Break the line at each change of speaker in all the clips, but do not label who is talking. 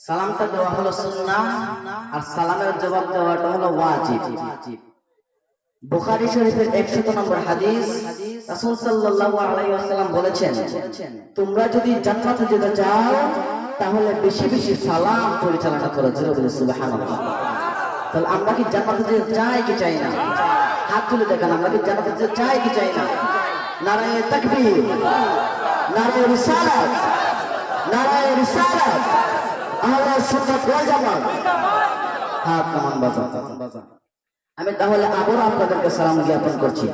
সালামটা দেওয়া হলো সুন্নাহ আর সালামের জবাব দেওয়াটা হলো ওয়াজিব। বুখারী শরীফের 100 নম্বর হাদিস, রাসূল সাল্লাল্লাহু আলাইহি ওয়াসাল্লাম বলেছেন, তোমরা যদি জান্নাতে যেতে চাও তাহলে বেশি বেশি সালাম পরিচালনা করো। সুবহানাল্লাহ। তাহলে আমরা কি জান্নাতে যেতে চাই কি চাই না? হাত তুলে দেখান, আমরা কি জান্নাতে যেতে চাই কি চাই না? নারায়ে তাকবীর, নারায়ে রিসালাত, নারায়ে রিসালাত, আহলে সুন্নাত ওয়াল জামাত। হাত নামান বাজান। আমি তাহলে আবার আপনাদেরকে সালাম জ্ঞাপন করছি।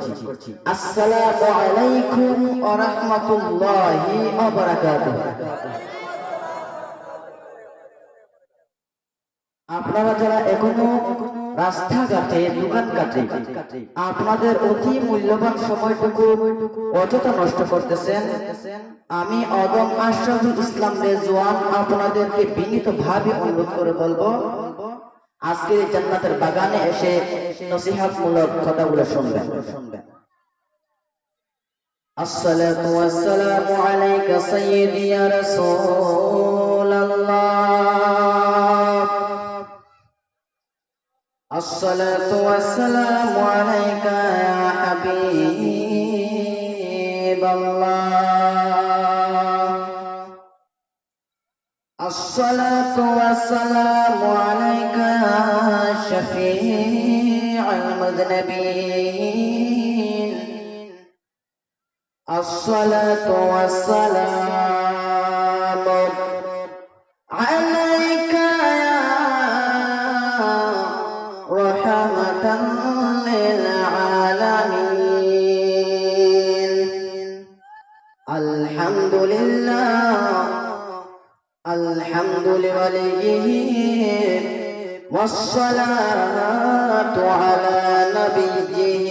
আসসালামু আলাইকুম ওয়া রাহমাতুল্লাহি ওয়া বারাকাতুহু। আপনারা যারা এখনো রাস্তাঘাটে দোকানঘাটে আপনাদের অতি মূল্যবান সময়টুকু অযথা নষ্ট করতেছেন, আমি অদম আশরাফুল ইসলাম রেজওয়ান আপনাদেরকে বিনীতভাবে অনুরোধ করে বলবো, আজকের জান্নাতের বাগানে এসে নসিহতমূলক কথাগুলো শুনবেন। আসসালাতু ওয়াসসালামু আলাইকা সাইয়্যিদি ইয়া রাসূলুল্লাহ, আসসালাতু ওয়াসসালামু আলাইকা ইয়া হাবিবাল্লাহ, আসসালাতু ওয়াসসালামু আলাইকা ইয়া শাফিআল মুযনিবিন, আসসালাতু ওয়াসসালামু আলাইকা ইয়া রাহমাতাল লিল আলামিন। আলহামদুলিল্লাহ, الحمد لوليه والصلاة على نبيه،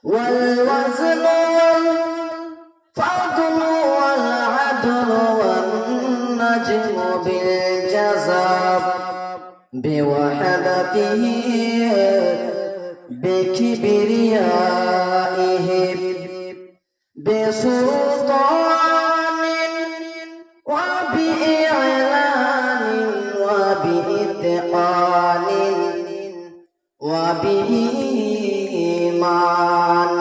والوزن والفضل والعدل والنجم بالجزر بوحدته بكبريائه بسلطان وبإعلان وبإتقان وبإيمان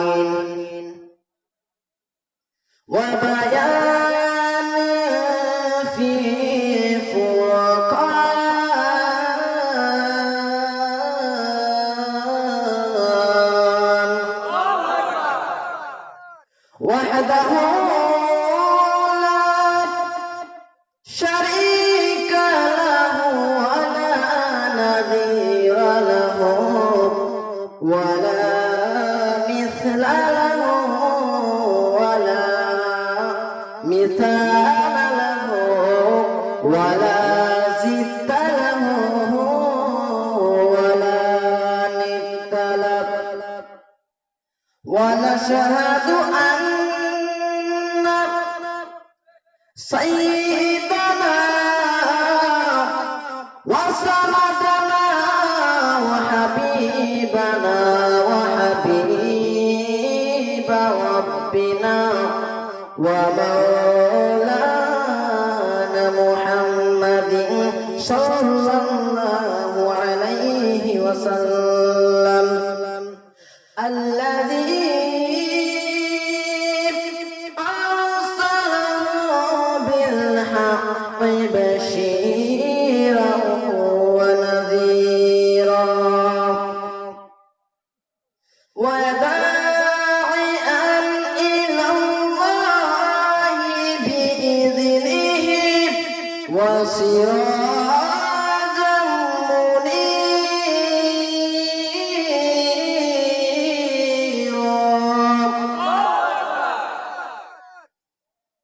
وبيان في فرقان وحده شريك له ولا نظير له ولا مثل له ولا مثال له ولا ضد له ولا ند له، ونشهد أن سيدنا وسندنا وحبيبنا وحبيب ربنا ومولانا محمد صلى الله عليه وسلم، الذي بشيرا ونذيرا وداعيا إلى الله بإذنه وسراجا منيرا।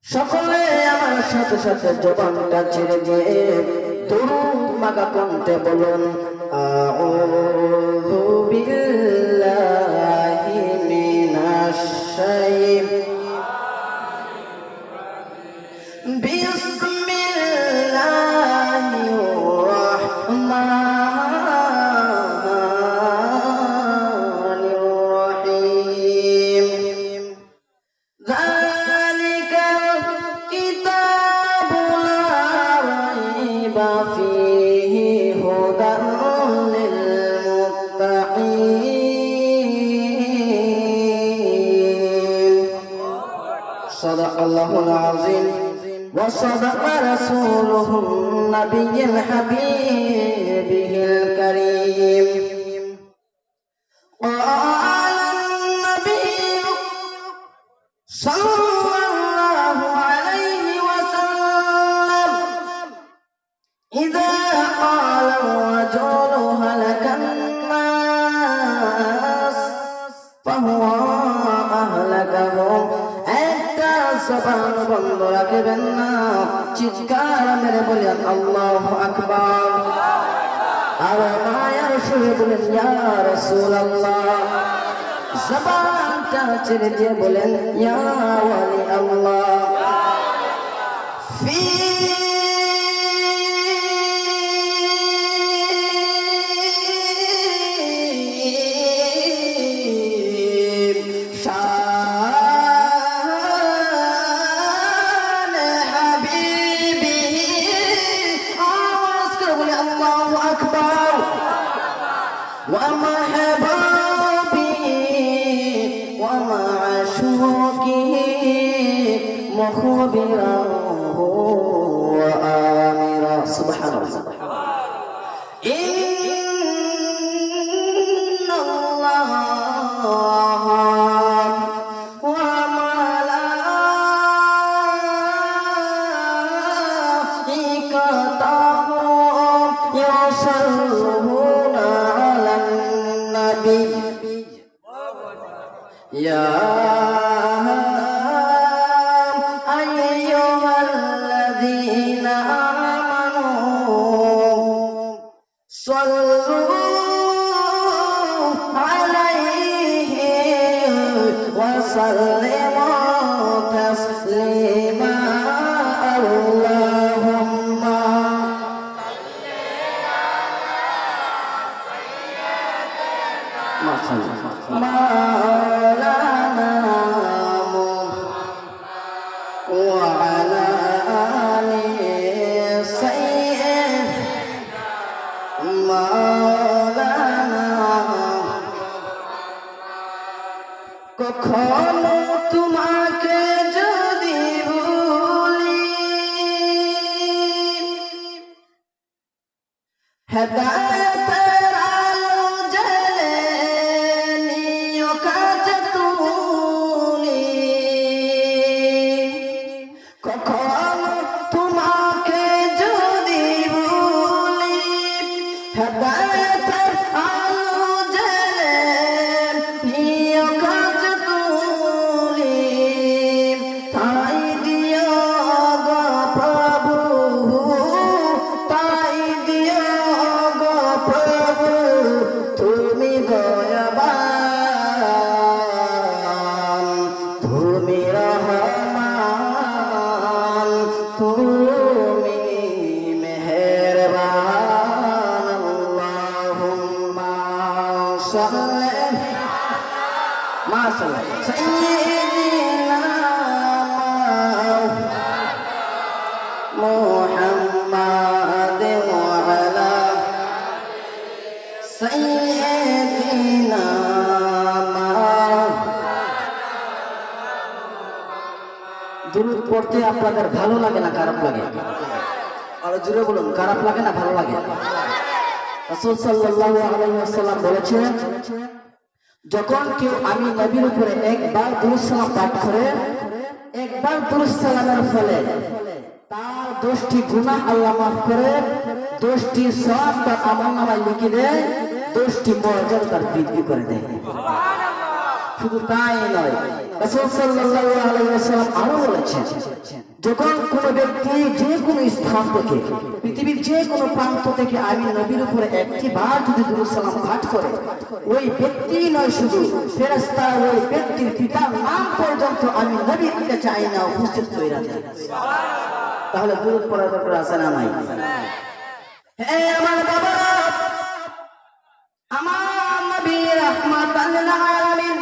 সকলে আমার সাথে সাথে জবানটা ছেড়ে দিয়ে দরুদ মাগা কণ্ঠে বলুন, আউযু বিল্লাহি মিনাশ শাইতানির বিসমিল্লাহির রাহমানির রাহিম। ذلك الكتاب لا العظيم وصدق رسوله النبي الحبيبه الكريم قال النبي صلى الله عليه وسلم إذا قال الرجل هلك الناس فهو أهلكهم একটা জবান বন্ধ রাখবেন না চিৎকার মেরে বলেন আল্লাহু আকবার আর মায়ের সুরে বলেন ইয়া রাসূলুল্লাহ জবানটা ছেড়ে দিয়ে বলেন ইয়া ওয়ালি আল্লাহ ফি ومرحبا به ومع شوقه مخبرا وآمرا سبحان الله إن الله وملائكته يصلون على النبي يا أيها الذين آمنوا صلوا عليه وسلموا تسليما اللهم مولانا وعلى آل سيدنا مولانا কখনো তোমাকে যদি ভুলি হেদায়েতের আলো জ্বেলে নিও কাছে তুলি কখনো তোমাকে যদি ভুলি হেদায়েতের আলো জ্বেলে নিও কাছে তুলি তাই দিও গো প্রভু তাই দিও গো প্রভু তুমি দয়াবান তুমি রহমান তুমি মেহেরবান আল্লাহুম্মা সাল্লি মাশাআল্লাহ সাইয়্যিদিনা মুহাম্মাদ ওয়া আলা সাইয়্যিদিনা দুরূদ পড়তে আপনাদের ভালো লাগে না খারাপ লাগে? আর জোরে বলুন, খারাপ লাগে না ভালো লাগে? রাসূল সাল্লাল্লাহু আলাইহি ওয়াসাল্লাম বলেছেন যখন কেউ আমি নবীর উপরে একবার দুরূদ সালাম পাঠ করে একবার দুরূদ সালামের ফলে তার 10টি গুনাহ আল্লাহ মাফ করে 10টি সওয়াব তার আমলনামায় লিখে দেয় 10টি মর্যাদা তার বৃদ্ধি করে দেয়। শুধু তাই নয়, রাসূল সাল্লাল্লাহু আলাইহি ওয়াসাল্লাম আরো বলেছেন যখন কোন ব্যক্তি যে কোনো স্থান থেকে পৃথিবীর যে কোনো প্রান্ত থেকে আমি নবীর উপরে একটি বার যদি দুরূদ সালাম পাঠ করে ওই ব্যক্তি নয় শুধু ফেরেশতা ওই ব্যক্তির পিতার নাম পর্যন্ত আমি নবীর কাছে আইনা উপস্থিত হয়ে রাখি। তাহলে দুরূদ পড়ার দরকার আছে না নাই? হে আমার বাবা, আমার নবী রাহমাতাল লিল আলামিন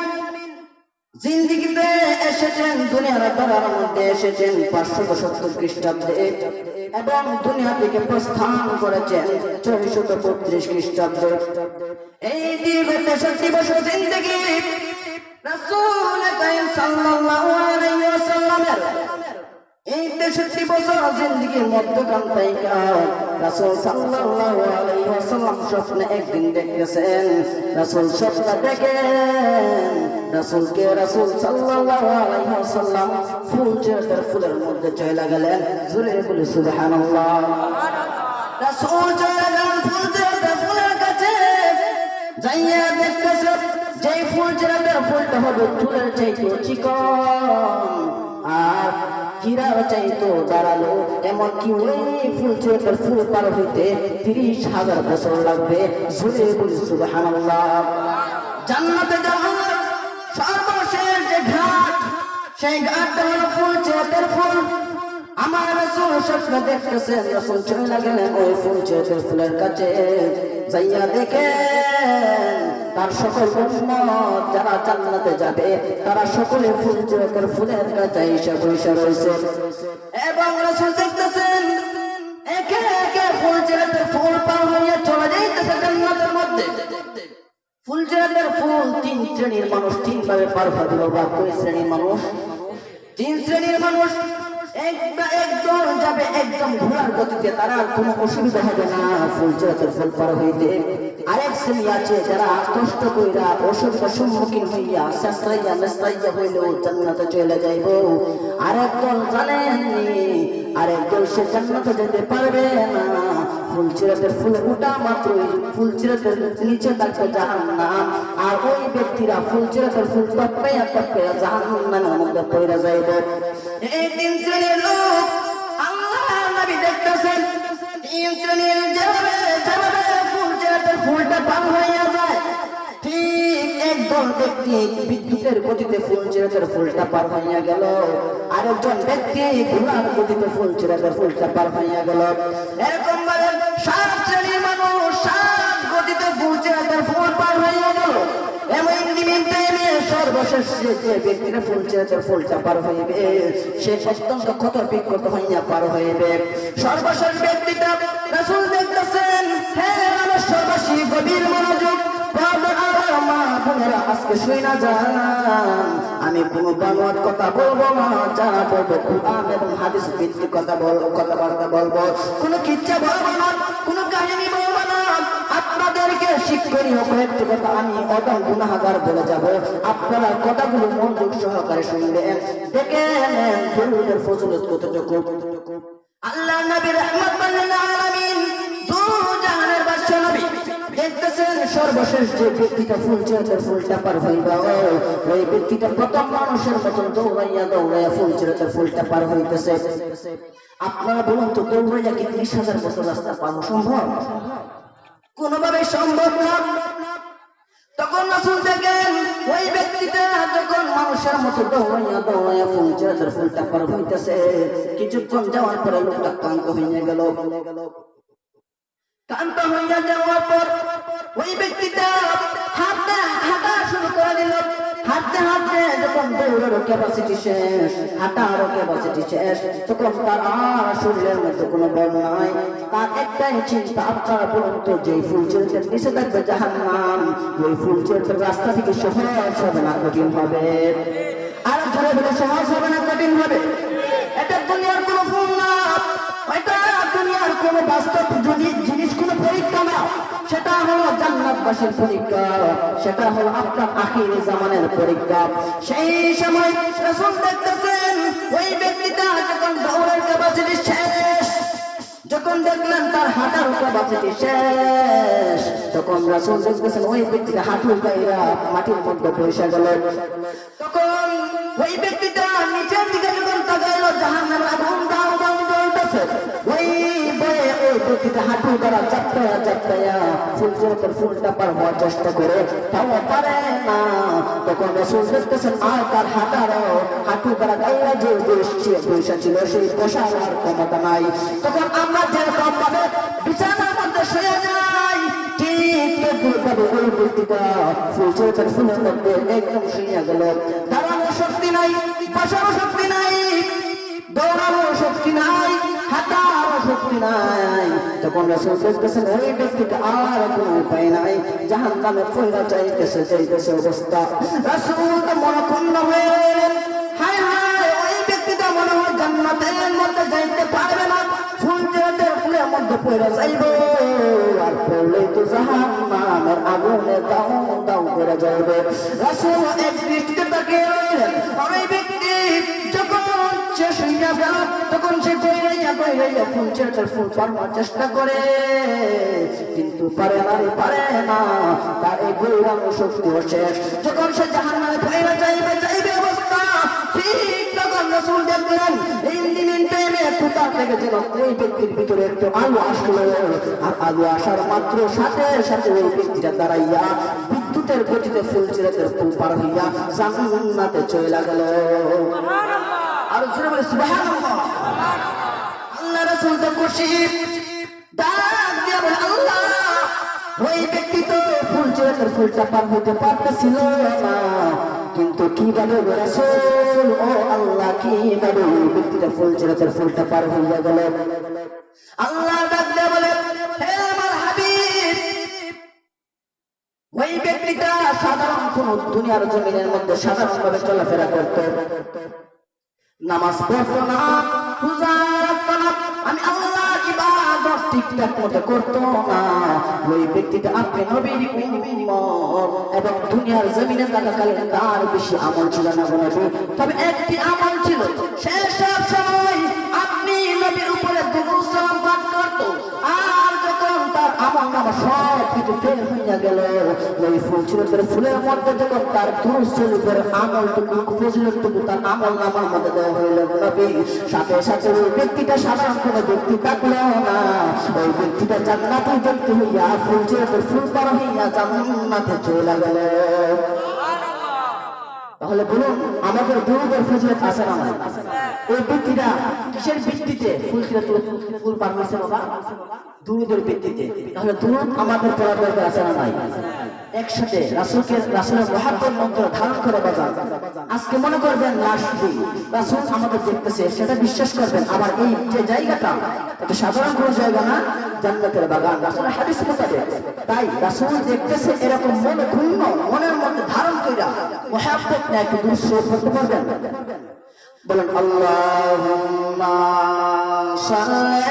জিন্দেগিতে এসেছেন, দুনিয়ার ধরার মধ্যে এসেছেন 570 খ্রিস্টাব্দে এবং দুনিয়া থেকে প্রস্থান করেছেন 432 খ্রিস্টাব্দে। এই দীর্ঘ 63 বছর জিন্দেগি রাসূল কারীম সাল্লাল্লাহু আলাইহি ওয়াসাল্লামের এই 63 বছর জিন্দেগির মধ্যখান থেকে রাসূল সাল্লাল্লাহু আলাইহি ওয়াসাল্লাম স্বপ্নে একদিন দেখতেছেন। রাসূল স্বপ্ন দেখেন রাসূলকে রাসূল সাল্লাল্লাহু আলাইহি ওয়াসাল্লাম ফুলের মধ্যে চলে গেলেন। জোরে বলি সুবহানাল্লাহ। রাসূল চলে গেলেন ফুলের কাছে, যাইয়া দেখতেছেন যেই ফুলটা হবে ফুলের চাইতে চিকন আর হীরার চাইতো দাঁড়ালো। এমনকি ওই ফুল পার হইতে 30,000 বছর লাগবে। জোরে বলি সুবহানাল্লাহ। জান্নাতে যাওয়ার সর্বশেষ যে ঘাট, সেই ঘাটটা হলো ফুলচেতের ফুল। আমার রাসূল স্বপ্ন দেখতেছেন, রাসূল চলে গেলেন ওই ফুলের কাছে, যাইয়া দেখেন তার সকল উম্মত যারা জান্নাতে যাবে তারা সকলে ফুলের কাছে এসে বসে রয়েছে। এবং রাসূল দেখতেছেন একে একে ফুল পার হয়ে চলে যাইতেছে জান্নাতের মধ্যে। ফুলচেরাতের ফুল 3 শ্রেণীর মানুষ 3 ভাবে পার হবে। বাবা, কয় শ্রেণীর মানুষ? 3 শ্রেণীর মানুষ। একদম যাবে একদম ঘোড়ার গতিতে, তারা কোনো অসুবিধা হবে না ফুলচেরাতের ফুল পার হইতে। আরেক শ্রেণী আছে যারা কষ্ট কইরা অসুবিধার সম্মুখীন হইয়া মেস্তাইয়া হইলেও জান্নাতে চলে যাইব। আরেক দল জানেননি, আরেক দল সে জান্নাতে যেতে পারবে না। ফুলচেরাতের ফুলে ওটা মাত্র ফুলচেরাতের নিচে থাকবে জাহান্নাম, আর ওই ব্যক্তিরা ফুলচেরাতের ফুল টপকাইয়া জাহান্নামের মধ্যে পড়ে যাইবে। এই 3 শ্রেণীর লোক আল্লাহর নবী দেখতেছেন। 3 শ্রেণীর যেভাবে ফুলচেরাতের ফুলটা পার হইয়া যায়, ঠিক একজন ব্যক্তি বিদ্যুতের গতিতে ফুলচেরাতের ফুলটা পার হইয়া গেল, আরেকজন ব্যক্তি ঘোড়ার গতিতে ফুলচেরাতের ফুলটা পার হইয়া গেল। এরকম ভাবে 7 শ্রেণীর মানুষ 7 গতিতে ফুলচেরাতের ফুল পার হইয়া গেল। এমন নিমিত্তে সর্বশেষ যে ব্যক্তিরা ফুলচেরাতের ফুলটা পার হইবে সে অত্যন্ত ক্ষত বিক্ষত হইয়া পার হইবে। সর্বশেষ ব্যক্তিটা রাসূল দেখতেছেন। হ্যাঁ, আমার সর্বশী গভীর মনোযোগ। মা বোনেরা, আজকে শুই না যান, আমি কোনো বানোয়াট কথা বলবো না, যা বলবো কুরআন এবং হাদিস ভিত্তিক কথাবার্তা বলবো। কোনো কিচ্ছা বলবো না, কোনো কাহিনী বলবো না। আপনাদেরকে শিক্ষণীয় কয়েকটি কথা আমি অদম গুনাহগার বলে যাব। আপনারা কথাগুলো মনোযোগ সহকারে শুনবেন, দেখে নেন দরুদের ফজিলত কতটুকু। আল্লাহ নবী রাহমাতুল লিল আলামিন, দু জাহানের বাদশা নবী দেখতেছেন সর্বশেষ যে ব্যক্তিটা ফুলচেরাতের ফুলটা পার হইবা, ওই ব্যক্তিটা প্রথম মানুষের মতন দৌড়াইয়া ফুলচেরাতের ফুলটা পার হইতেছে। আপনারা বলুন তো, দৌড়াইয়া কি 30,000 বছর রাস্তা পাওয়া সম্ভব? কোনোভাবে সম্ভব না। তখন রাসূল দেখেন ওই ব্যক্তিটা যখন মানুষের মতো দৌড়াইয়া ফুলচেরাতের ফুলটা পার হইতেছে, কিছুক্ষণ যাওয়ার পরে লোকটা ক্লান্ত হইয়া গেল। ক্লান্ত হইয়া যাওয়ার পর ওই ব্যক্তিটা হাঁটা শুরু করে দিল। হাঁটতে হাঁটতে যখন দৌড়েরও ক্যাপাসিটি শেষ, হাঁটারও ক্যাপাসিটি শেষ, তখন তার আর শরীরের মধ্যে কোনো বল নাই। তার একটাই চিন্তা, আপনারা বলুন তো, যে ফুলচেরাতের নিচে থাকবে জাহান্নাম, ওই ফুলচেরাতের রাস্তা থেকে সহজ হবে না কঠিন হবে? আর ধরে বলে সহজ হবে না কঠিন হবে? এটা দুনিয়ার কোনো ফুল না, এটা দুনিয়ার কোনো বাস্তব জিনিস, কোনো পরীক্ষা না। সেটা হলো জান্নাতবাসীর পরীক্ষা, সেটা হলো আপনার আখির জামানের পরীক্ষা। সেই সময় রাসূল দেখতেছেন ওই ব্যক্তিটা যখন দৌড়ের ক্যাপাসিটি শেষ, যখন দেখলেন তার হাঁটার ক্যাপাসিটি শেষ, তখন রাসূল দেখতেছেন ওই ব্যক্তিটা হাঁটু গাইরা মাটির মধ্যে বসে গেল। তখন ওই ব্যক্তিটা নিচের দিকে যখন তাকাইল, জাহান্নামের আগুন দাও দাও জ্বলতেছে। ওই ব্যক্তিটা হাঁটু দ্বারা চাপটায়া ফুলচেরাতের ফুলটা পার হওয়ার চেষ্টা করে, তাও পারে না। তখন রাসূল দেখতেছেন আর তার হাঁটু দ্বারা গাইরা যে বসে ছিল, সেই বসার আর ক্ষমতা নাই। তখন আমরা যেরকম ভাবে বিছানার মধ্যে শুয়ে যাই, ঠিক তেমনি ওই ব্যক্তিটা ফুলচেরাতের ফুলের মধ্যে একদম শুয়ে গেল। দাঁড়ানোর শক্তি নাই, বসারও শক্তি নাই, দৌড়ানোর শক্তি নাই, হাঁটার শক্তি নাই। তখন রাসূল দেখতেছেন ওই ব্যক্তিটা আর কোনো উপায় নাই, জাহান্নামে পড়ে যাইতেছে অবস্থা। রাসূল তো মনক্ষুণ্ণ হয়ে গেলেন। হায় হায়, ওই ব্যক্তিটা মনে হয় জান্নাতের মধ্যে যাইতে পারবে না, ফুলজাতের ফুলের মধ্যে পড়ে যাইবে, আর পড়লেই তো জাহান্নামের আগুনে দাও দাও করে যাবে। রাসূল এক দৃষ্টিতে তাকিয়ে রইলেন। ওই ব্যক্তি যখন শেষ হইয়া গেল তখন সে কইরাইয়া ফুলজাতের ফুল পাওয়ার চেষ্টা করে, কিন্তু পারে না, তার এই গৌরব শক্তি শেষ। যখন সে জাহান্নামে পড়ে যাইবে অবস্থা, ঠিক তখন রাসূল দেখলেন ইঞ্জিন টাইমে কোথা থেকে যেন এই ব্যক্তির ভিতরে একটু আলো আসলো, আর আলো আসার মাত্র সাথে সাথে ওই ব্যক্তিটা দাঁড়াইয়া বিদ্যুতের গতিতে ফুলজাতের ফুল পার হইয়া জান্নাতে চলে গেল। আর জোরে বলে সুবহানাল্লাহ। আল্লাহ রাসূল তো খুশি, ডাক দিয়ে বলে আল্লাহ, ওই ব্যক্তি তো ফুলজাতের ফুলটা পার হতে পারতেছিল না, কিন্তু কিভাবে রাসূল, ও আল্লাহ, কিভাবে ওই ব্যক্তিটা ফুলজাতের ফুলটা পার হইয়া গেল? আল্লাহ ডাক দিয়ে বলে, হে আমার হাবিব, ওই ব্যক্তিটা সাধারণ কোন দুনিয়ার জমিনের মধ্যে সাধারণভাবে চলাফেরা করত, নামাজ পড়তো না, রোজা রাখতো না, আমি আল্লাহর ইবাদত ঠিকঠাক মতো করতো না। ওই ব্যক্তিটা আপনি নবীর উম্মত এবং দুনিয়ার জমিনে থাকাকালীন তার বেশি আমল ছিল না নবী, তবে একটি আমল ছিল, শেষ সময় আপনি নবীর উপরে দুরূদ সালাম পাঠ করতো, আর যখন তার আমল নামা সব কিছু ফেল হইয়া গেল, ওই ফুলজাতের ফুলের মধ্যে যখন তার দুরূদ শরীফের আমলটুকু ফজিলতটুকু তার আমল নামার মধ্যে দেওয়া হইল নবী, সাথে সাথে ওই ব্যক্তিটা সাধারণ কোনো ব্যক্তি থাকলো না, ওই ব্যক্তিটা জান্নাতে ব্যক্তি হইয়া ফুলজাতের ফুল পার হইয়া জান্নাতে চলে গেল। তাহলে বলুন, আমাদের দুরূদের ফজিলত আছে না নাই? ওই ব্যক্তিটা কিসের ভিত্তিতে ফুল পার হয়েছে বাবা? দুরূদের ভিত্তিতে। তাহলে দুরূদ আমাদের পড়ার দরকার আছে না নাই? একসাথে রাসূলের মহব্বত মন্ত্র ধারণ করে বাজান। আজকে মনে করবেন লাশ দিন রাসূল আমাদের দেখতেছে, সেটা বিশ্বাস করবেন। আবার এই যে জায়গাটা, এটা সাধারণ কোনো জায়গা না, জান্নাতের বাগান, রাসূলের হাদিস মোতাবেক। তাই রাসূল দেখতেছে, এরকম মনে ঘূর্ণ মনের মধ্যে ধারণ কইরা মহব্বত নিয়ে একটু দূর পড়তে পারবেন। বলেন আল্লাহুম্মা সাল্লি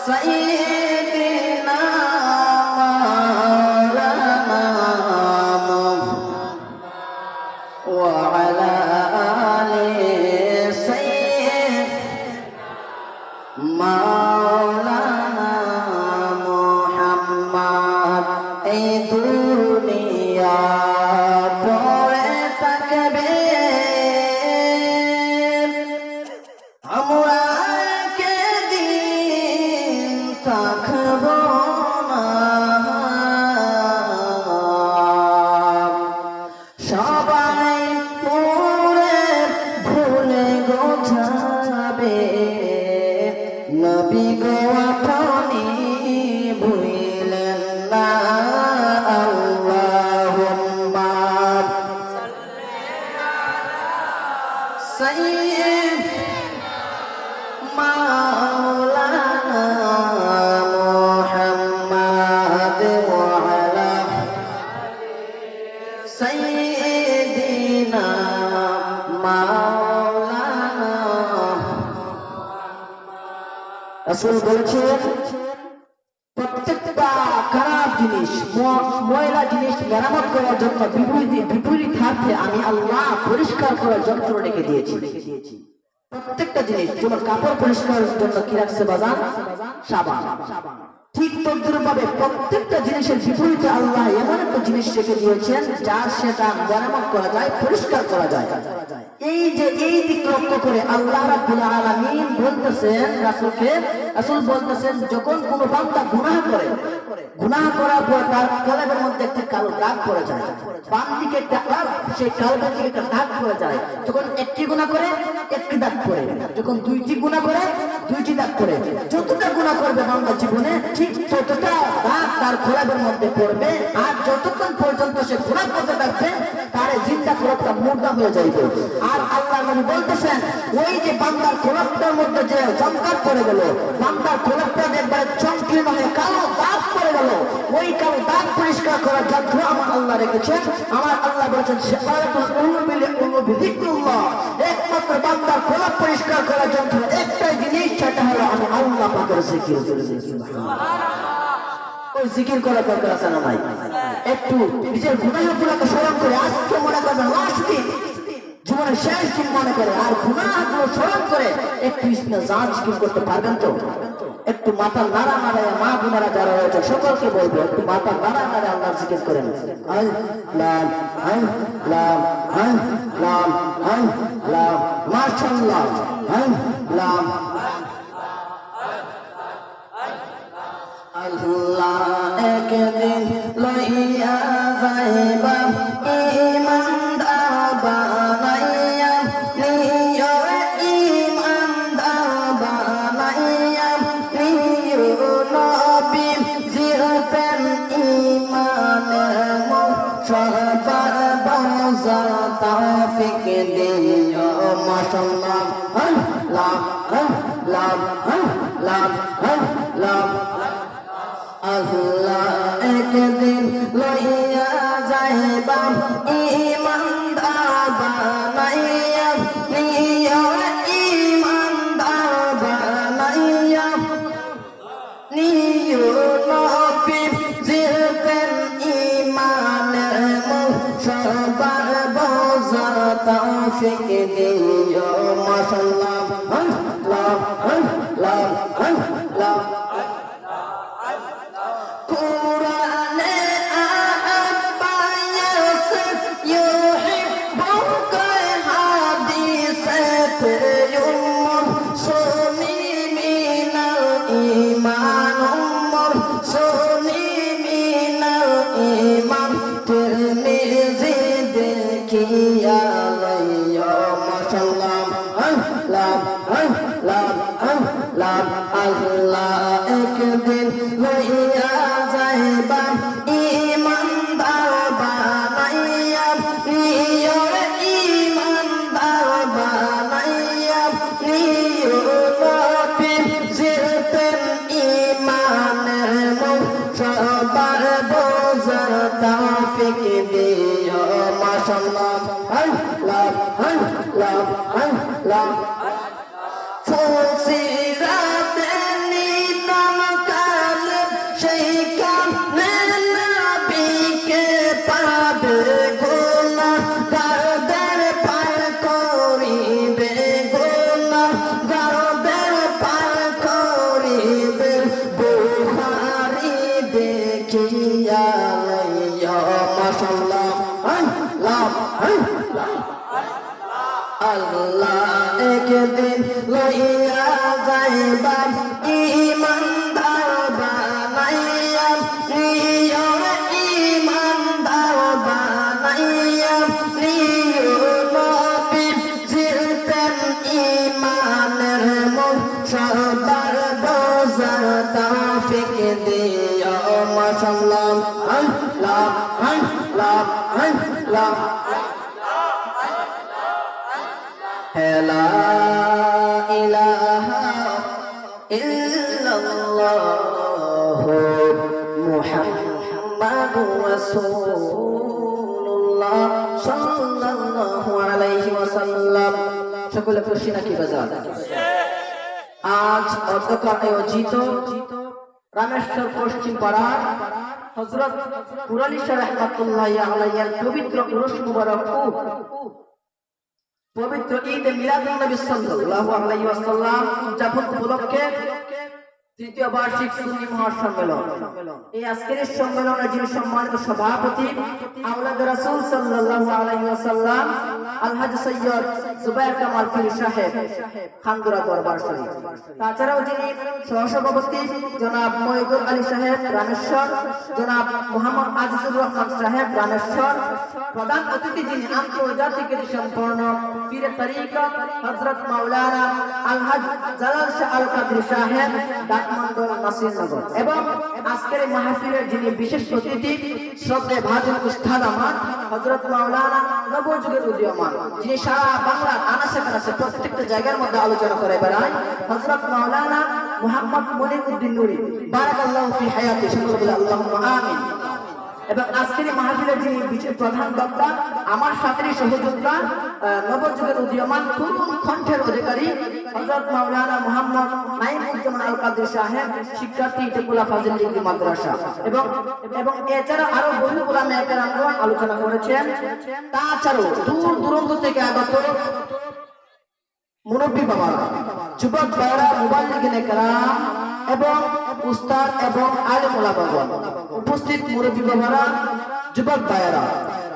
সাইয়্যিদিনা মাওলানা মুহাম্মদ। এই দুনিয়া পড়ে থাকবে, আমরা একদিন থাকব না, সবাই পড়ে ভুলে গোছাবে, নবী গো আপনি ভুলেন না। আল্লাহুম্মা সাইয়্যিদিনা মাওলানা মুহাম্মদ ওয়া আলা সাইয়্যিদিনা মাওলানা। রাসূল বলেছেন, প্রত্যেকটা খারাপ জিনিস, ময়লা জিনিস মেরামত করার জন্য বিপরীত হাতে আমি আল্লাহ পরিষ্কার করার যন্ত্র রেখে দিয়েছি। প্রত্যেকটা জিনিস, যেমন কাপড় পরিষ্কারের জন্য কি রাখছে বাজান? সাবান। ঠিক তদ্রূপভাবে প্রত্যেকটা জিনিসের বিপরীতে আল্লাহ এমন একটা জিনিস রেখে দিয়েছেন যার সেটা মেরামত করা যায়, পরিষ্কার করা যায়। এই যে এই দিক লক্ষ্য করে আল্লাহ রাব্বুল আলামিন বলতেছেন রাসূলকে, রাসূল বলতেছেন, যখন কোনো বান্দা গুনাহ করে, গুনাহ করার পর তার কলবের মধ্যে একটা কালো দাগ পড়ে যায়, বাম দিকে একটা কালো, সেই কলবের দিকে একটা দাগ পড়ে যায়। যখন একটি গুনাহ করে একটি দাগ পড়ে, যখন দুইটি গুনাহ করে দুইটি দাগ পড়ে। যতটা গুনাহ করবে বান্দা জীবনে, ঠিক ততটা দাগ তার কলবের মধ্যে পড়বে, আর যতক্ষণ পর্যন্ত সে গুনাহ করতে থাকবে তার জিন্দা কলবটা মুর্দা হয়ে যাইবে। আর আল্লাহ নবী বলতেছেন, ওই যে বান্দার কলবটার মধ্যে যে জমকার পড়ে গেল, বান্দার কলবটা একবারে চমকিত হয়ে কালো দাগ পড়ে গেল, ওই কালো দাগ পরিষ্কার করার যন্ত্র আমার আল্লাহ রেখেছেন। আমার আল্লাহ বলেছেন, শিফাআতুল কুলুবি লিকুল্লাহ, একমাত্র একমাত্র বান্দার গোলাপ পরিষ্কার করার জন্য একটাই জিনিস, সেটা হলো আমি আল্লাহ পাকের জিকির করি। ওই জিকির করার দরকার আছে না ভাই? একটু নিজের গুনাহগুলোকে স্মরণ করে, আজকে মনে করবেন লাস্ট দিন, জীবনের শেষ দিন মনে করে, আর গুনাহগুলো স্মরণ করে একটু ইসমে জাত জিকির করতে পারবেন তো? একটু মাথা নাড়া নাড়ায় মা বোনেরা যারা রয়েছে সকলকে বলবো, একটু মাথা নাড়া নাড়ে আল্লাহর জিকির করেন। আল্লাহ আল্লাহ আল্লাহ আল্লাহ মাশাআল্লাহ আল্লাহ আল্লাহ একদিন লইয়া যাইবা ঈমানদার বানাইয়া, নিও ঈমানদার বানাইয়া, নিও নবী জিরতেন ঈমানের সবার বাজা তৌফিক দিও। মাশাআল্লাহ আল্লাহ আল্লাহ আল্লাহ আল্লাহ আল্লাহ একদিন লইয়া যাইবা ঈমানদার বানাইয়া, নিও ঈমানদার বানাইয়া, নিও নবী জিরতেন ঈমানের সবার বোঝা তৌফিক দিও। মাশাআল্লাহ আল্লাহ আল্লাহ আল্লাহ আল্লাহ একদিন লইয়া যাইবা ঈমানদার বানাইয়া, নিও ঈমানদার বানাইয়া, নিও নবী জিরতেন ঈমানের সবার বোঝা তৌফিক দিও। মাশাআল্লাহ আল্লাহ আল্লাহ আল্লাহ ফুলসিরাতে নিতাম কাল, সেইখানে নবীকে পাবে গুনাহগারদের পার করিবে, গুনাহগারদের পার করিবে। বুখারী দেখিয়া লইয়া। মাশাআল্লাহ আল্লাহ আল্লাহ একদিন লইয়া যাইবা ঈমানদার বানাইয়া, নিও ঈমানদার বানাইয়া, নিও নবী জিরতেন ঈমানের সবার বোঝা তৌফিক দিও। মাশাআল্লাহ আল্লাহ আল্লাহ আল্লাহ লা ইলাহা ইল্লাল্লাহ মুহাম্মাদুর রাসূলুল্লাহ সাল্লাল্লাহু আলাইহি ওয়াসাল্লাম। সকলে খুশি নাকি বাজার? আজ অধ্যকার আয়োজিত রামেশ্বর পশ্চিম পাড়ার হযরত কুরালি শাহ রাহমাতুল্লাহি আলাইহির পবিত্র উরুস মুবারক পবিত্র ঈদ মিলাদুন নবী সাল্লাল্লাহু আলাইহি ওয়াসাল্লাম উদযাপন উপলক্ষে তৃতীয় বার্ষিক সুন্নি মহাসম্মেলন। এই আজকের সম্মেলনের যিনি সম্মানিত সভাপতি আওলাদ রাসূল সাল্লাল্লাহু আলাইহি ওয়াসাল্লাম আলহাজ সৈয়দ জুবায়ের কামাল ফিরি সাহেব খানদুরা দরবার শরীফ, তাছাড়াও যিনি সহসভাপতি জনাব মহিদুল আলী সাহেব রামেশ্বর, জনাব মোহাম্মদ আজিজুর রহমান সাহেব রামেশ্বর, প্রধান অতিথি যিনি আন্তর্জাতিক সম্পন্ন পীরে তরিকত হযরত মাওলানা আলহাজ জালাল শাহ আল কাদরি সাহেব ডাকমন্ডল নাসিরনগর, এবং আজকের মাহফিলের যিনি বিশেষ অতিথি শ্রদ্ধেয় ভাজন উস্তাদ আমার হযরত মাওলানা নবযুগের উদীয়মান, যিনি সারা বাংলার আনাচে কানাচে প্রত্যেকটা জায়গার মধ্যে আলোচনা করে বেড়ায়, হযরত মাওলানা মুহাম্মদ মনির উদ্দিন নুরি বারাকাল্লাহু ফি হায়াতি। সকলে বলে আল্লাহুম্মা আমিন। এবং আজকের এই মাহফিলের যিনি প্রধান বক্তা, আমার সাথেই সহযোদ্ধা, নবযুগের উদীয়মান তরুণ কণ্ঠের অধিকারী হযরত মাওলানা মুহাম্মদ নাঈমুজ্জামান আল কাদরী সাহেব, শিক্ষার্থী টেকুলা ফাজিল ডিগ্রি মাদ্রাসা, এবং এছাড়া আরো বহু উলামা কেরামগণ আলোচনা করেছেন। তাছাড়াও দূর দূরান্ত থেকে আগত মুরব্বী বাবারা, যুবক ভাইরা, মুবাল্লিগিনে কেরাম এবং উস্তাদ এবং আলেম ওলামাগণ, উপস্থিত মুরব্বী বাবারা, যুবক ভাইরা,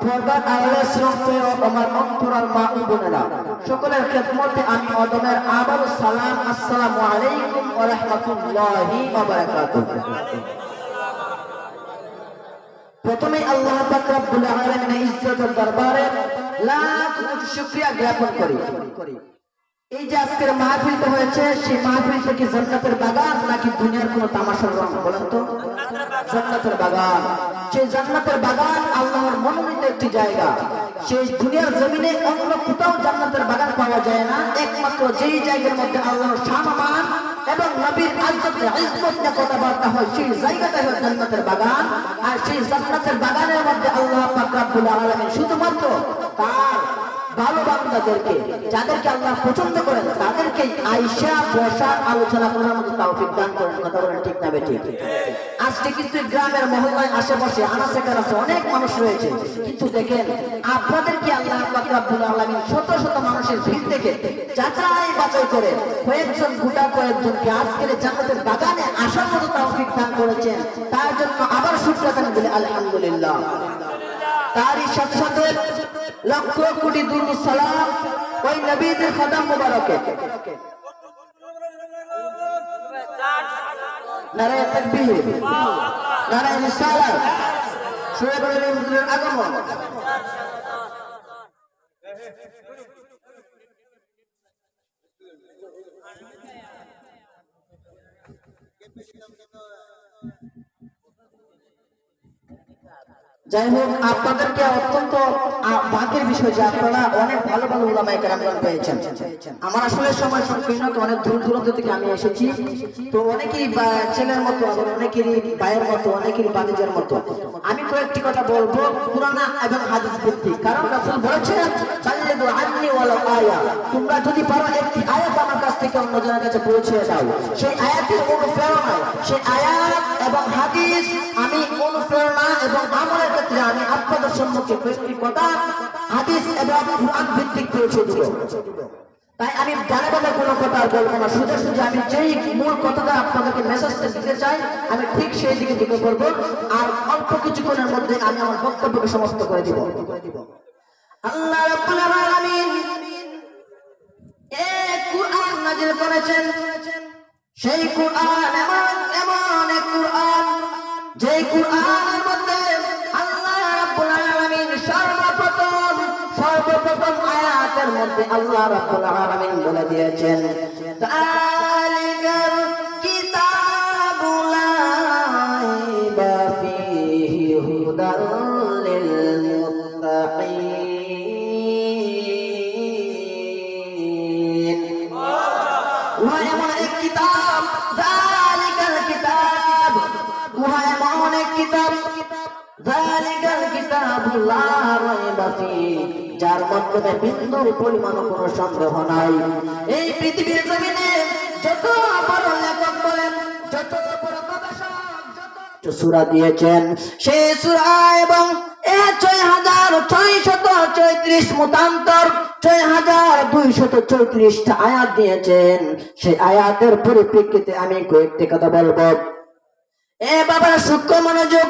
পর্দার আড়ালে শ্রদ্ধেয় আমার অন্তরাল মা ও বোনেরা, সকলের খেদমতে আমি অদমের আবার সালাম, আসসালামু আলাইকুম ওয়া রাহমাতুল্লাহি ওয়া বারাকাতুহু। প্রথমে আল্লাহ পাক রব্বুল আলামিনের ইজ্জতের দরবারে লাখ কোটি শুকরিয়া জ্ঞাপন করি। এই যে আজকের মাহফিলটা হয়েছে, সেই মাহফিলটা কি জান্নাতের বাগান নাকি দুনিয়ার কোনো তামাশার রং? বলেন তো। জান্নাতের বাগান। সেই জান্নাতের বাগান আল্লাহর মনোনীত একটি জায়গা। সেই দুনিয়ার জমিনে অন্য কোথাও জান্নাতের বাগান পাওয়া যায় না। একমাত্র যেই জায়গার মধ্যে আল্লাহর সম্মান এবং নবীর ইজ্জত নিয়ে কথাবার্তা হয়, সেই জায়গাটা হলো জান্নাতের বাগান। আর সেই জান্নাতের বাগানের মধ্যে আল্লাহ পাক রব্বুল আলামিন শুধুমাত্র তার ভালো বান্দাদেরকে, যাদেরকে আল্লাহ পছন্দ করেন, তাদেরকে আয়েশা বসা আলোচনা করার মতো তৌফিক দান করেন। কথা বলেন ঠিক না বেঠিক? আজকে কিন্তু গ্রামের মহল্লায় আশেপাশে আনাচে কানাচে অনেক মানুষ রয়েছে, কিন্তু দেখেন আপনাদেরকে আল্লাহ পাক রব্বুল আলামিন শত শত মানুষের ভিড় থেকে যাচাই বাছাই করে কয়েকজন গোটা কয়েকজনকে আজকের জান্নাতের বাগানে আসার মতো তৌফিক দান করেছেন। তার জন্য আবার শুকরিয়া বলি আলহামদুলিল্লাহ। তারই সাথে সাথে লক্ষ কোটি দুরূদ সালাম ওই নবীদের কদম মুবারকে। নারায়ে তাকবীর, নারায়ে রিসালাত, শুয়ে বলেন হুজুরের আগমন। যাই হোক, আপনাদেরকে অত্যন্ত ভাগ্যের বিষয় যে আপনারা অনেক ভালো ভালো উলামায়ে কেরামগণ পেয়েছেন। আমার আসলে সময় সংকীর্ণ, তো অনেক দূর দূরান্ত থেকে আমি এসেছি, তো অনেকেরই ছেলের মতো, আবার অনেকেরই ভাইয়ের মতো, অনেকেরই বাতিজার মতো। আমি কয়েকটি কথা বলবো কুরআন এবং হাদিস ভিত্তিক, কারণ রাসূল বলেছেন বাল্লিগু আন্নী ওয়ালাউ আয়া, তোমরা যদি পারো একটি আয়াত আমার কাছ থেকে অন্যজনের কাছে পৌঁছে দাও। সেই আয়াতের অনুপ্রেরণায়, সেই আয়াত এবং হাদিস আমি অনুপ্রেরণা এবং আমলের ক্ষেত্রে আমি আপনাদের সম্মুখে কয়েকটি কথা হাদিস এবং কুরআন ভিত্তিক পৌঁছে দেব। তাই আমি জানে বাদে কোনো কথা আর বলবো না, সোজা সোজা আমি যেই মূল কথাটা আপনাদেরকে মেসেজটা দিতে চাই আমি ঠিক সেই দিকে দিকে করবো। আর অল্প কিছুক্ষণের মধ্যে আমি আমার বক্তব্যকে সমাপ্ত করে দিব। আল্লাহ রাব্বুল আলামিন এই কুরআন নাযিল করেছেন। সেই কুরআন এমন এক কুরআন, যেই কুরআনের মধ্যে আল্লাহ রাব্বুল আলামিন সর্বপ্রথম আয়াতের মধ্যে আল্লাহ রাব্বুল আলামিন বলে দিয়েছেন, যালিকাল কিতাবু লা রাইবা ফীহি হুদাল লিল মুত্তাকিন। ওয়া এমন এক কিতাব, যালিকাল কিতাব, ওয়া এমন এক কিতাব, যালিকাল কিতাবু লা রাইবা ফীহি, যার মাধ্যমে বিন্দু পরিমাণ কোনো সন্দেহ নাই। এই পৃথিবীর জমিনে যত বড় লেখক বলেন, যত বড় গবেষক যত সূরা দিয়েছেন, সেই সূরা এবং ৬৬৩৪ মতান্তর ৬২৩৪ আয়াত দিয়েছেন। সেই আয়াতের পরিপ্রেক্ষিতে আমি কয়েকটি কথা বলবো। এ বাবার সূক্ষ্ম মনোযোগ।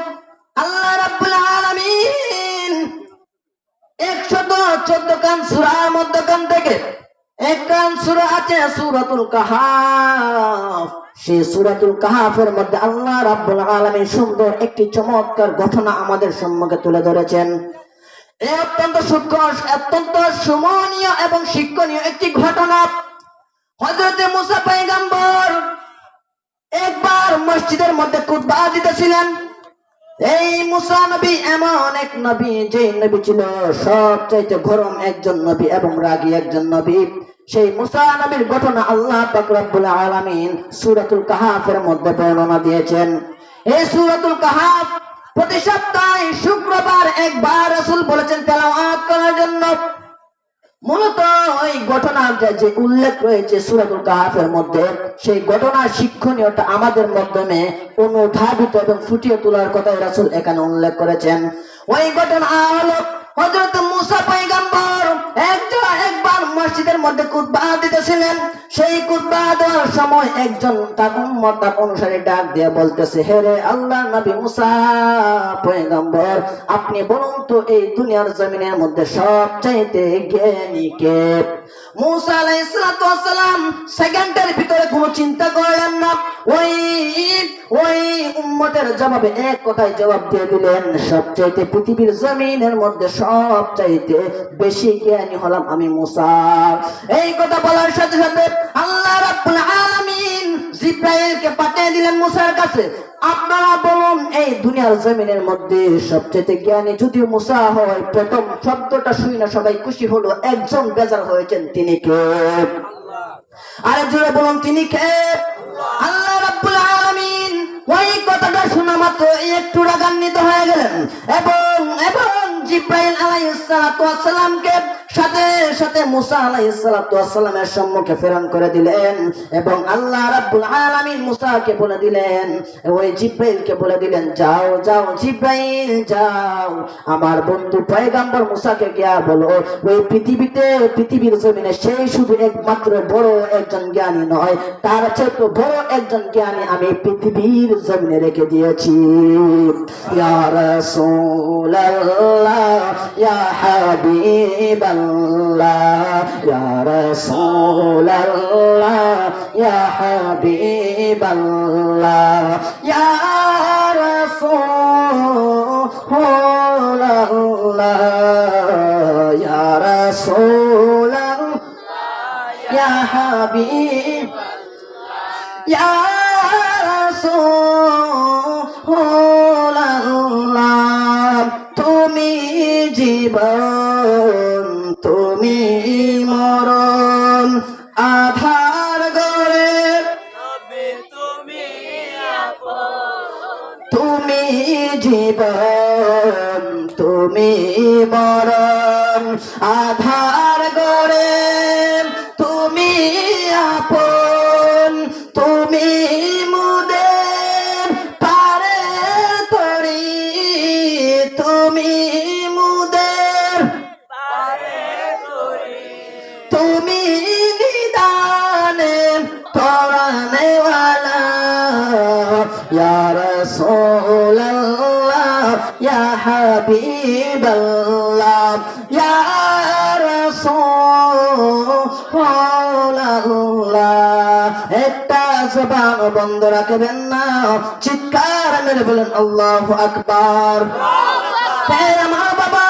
আল্লাহ রাব্বুল আলামিন ১১৪ খান সূরার মধ্যখান থেকে এক খান সূরা আছে সূরাতুল কাহাফ। সেই সূরাতুল কাহাফের মধ্যে আল্লাহ রাব্বুল আলামিন সুন্দর একটি চমৎকার ঘটনা আমাদের সম্মুখে তুলে ধরেছেন। এই অত্যন্ত সূক্ষ্ম, অত্যন্ত সুমনীয় এবং শিক্ষণীয় একটি ঘটনা। হযরত মুসা পয়গম্বর একবার মসজিদের মধ্যে খুতবা দিতেছিলেন। এই মুসা নবী এমন এক নবী, যে নবী ছিল সবচাইতে গরম একজন নবী এবং রাগী একজন নবী। সেই মুসা নবীর ঘটনা আল্লাহ পাক রব্বুল আলামিন সূরাতুল কাহাফের মধ্যে বর্ণনা দিয়েছেন। এই সূরাতুল কাহাফ প্রতি সপ্তাহে শুক্রবার একবার রাসূল বলেছেন তেলাওয়াত করার জন্য। মূলত ওই ঘটনাটা যে উল্লেখ রয়েছে সূরাতুল কাহফের মধ্যে, সেই ঘটনার শিক্ষণীয়তা আমাদের মাধ্যমে অনুধাবিত এবং ফুটিয়ে তোলার কথা রাসূল এখানে উল্লেখ করেছেন। ওই ঘটনা হলো হযরত মুসা পয়গম্বর একবার মসজিদের মধ্যে খুতবা দিতেছিলেন। সেই খুতবা দেওয়ার সময় একজন তার উম্মত তার অনুসারী ডাক দিয়ে বলতেছে, হে রে আল্লাহর নবী মুসা পয়গম্বর, আপনি বলুন তো এই দুনিয়ার জমিনের মধ্যে সবচাইতে জ্ঞানী কে? মুসা আলাইহিস সালাম সেকেন্ডের ভিতরে কোনো চিন্তা করলেন না, ওই উম্মতের জবাবে এক কথায় জবাব দিয়ে দিলেন, সবচাইতে পৃথিবীর জমিনের মধ্যে সবচাইতে বেশি জ্ঞানী হলাম আমি মুসা। এই কথা বলার সাথে সাথে আল্লাহ রাব্বুল আলামিন জিবরাইলকে পাঠিয়ে দিলেন মুসার কাছে। আপনারা বলুন এই দুনিয়ার জমিনের মধ্যে সবচাইতে জ্ঞানী যদি মুসা হয়, প্রথম শব্দটা শুনে সবাই খুশি হলো, একজন বেজার হয়েছেন, তিনি কে? আরে জোরে বলুন, তিনি কে? আল্লাহ রাব্বুল আলামিন ওই কথাটা শোনা মাত্র একটু রাগান্বিত হয়ে গেলেন এবং জিবরাইল আলাইহিস সালামকে সাথে সাথে মুসা আলাইহিস সালামের সম্মুখে প্রেরণ করে দিলেন এবং আল্লাহ রাব্বুল আলামিন মুসাকে বলে দিলেন, ওই জিবরাইলকে বলে দিলেন, যাও যাও জিবরাইল যাও, আমার বন্ধু পয়গম্বর মুসাকে গিয়া বলো ওই পৃথিবীর জমিনে সেই শুধু একমাত্র বড় একজন জ্ঞানী নয়, তার চেয়ে বড় একজন জ্ঞানী আমি পৃথিবীর জমিনে রেখে দিয়েছি। ইয়া রাসূলুল্লাহ ইয়া হাবিবাল্লাহ ইয়া রাসূলুল্লাহ ইয়া হাবিবাল্লাহ ইয়া রাসূলুল্লাহ ইয়া রাসূলুল্লাহ ইয়া হাবিব ইয়া রাসূলুল্লাহ, তুমি জীবন তুমি মরণ, আধার গড়ে তুমি জীবন তুমি মরণ, আধার গড়ে তুমি আপন, তুমি মুদের পারের তরি, তুমি মুদের তুমি নিদানে পরানেওয়ালা, ইয়া রাসূলুল্লাহ ইয়া হাবিবাল্লাহ ইয়া রাসূলুল্লাহ। একটা জবান বন্ধ রাখবেন না, চিৎকার মেরে বলেন আল্লাহু আকবার। আমার বাবা